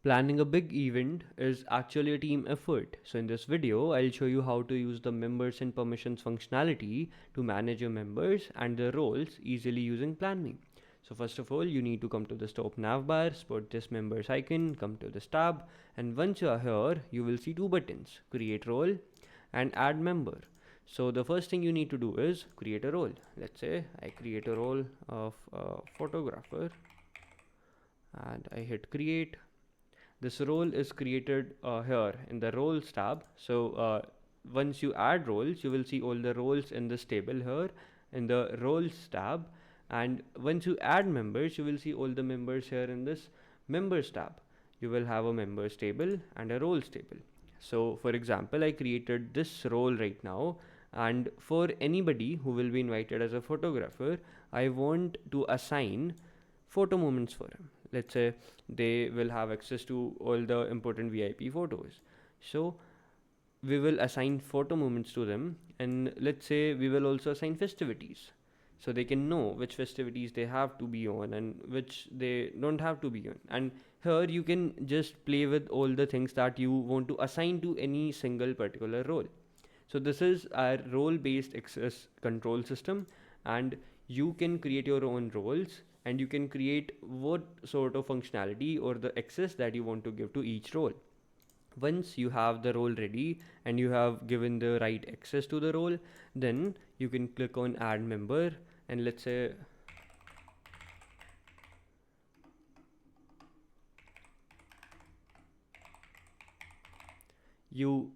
Planning a big event is actually a team effort. So in this video, I'll show you how to use the members and permissions functionality to manage your members and their roles easily using PlanMe. So first of all, you need to come to this top nav bar, spot this members icon, come to this tab, and once you are here, you will see two buttons, create role and add member. So the first thing you need to do is create a role. Let's say I create a role of a photographer and I hit create. This role is created here in the roles tab. So once you add roles, you will see all the roles in this table here in the roles tab. And once you add members, you will see all the members here in this members tab. You will have a members table and a roles table. So for example, I created this role right now, and for anybody who will be invited as a photographer, I want to assign photo moments for him. Let's say they will have access to all the important VIP photos. So we will assign photo moments to them, and let's say we will also assign festivities, so they can know which festivities they have to be on and which they don't have to be on. And here you can just play with all the things that you want to assign to any single particular role. So this is our role based access control system, and you can create your own roles and you can create what sort of functionality or the access that you want to give to each role. Once you have the role ready and you have given the right access to the role, then you can click on add member, and let's say you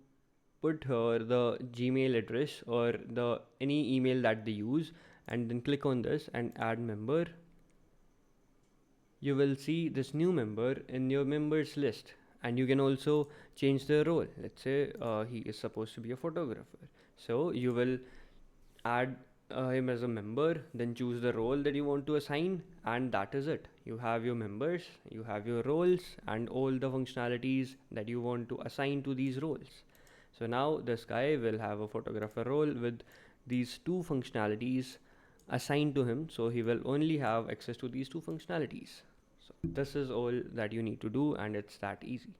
put here the Gmail address or the any email that they use, and then click on this and add member. You will see this new member in your members list, and you can also change the role. Let's say he is supposed to be a photographer, so you will add him as a member, then choose the role that you want to assign, and that is it. You have your members, you have your roles, and all the functionalities that you want to assign to these roles. So now this guy will have a photographer role with these two functionalities assigned to him, so he will only have access to these two functionalities. So this is all that you need to do, and it's that easy.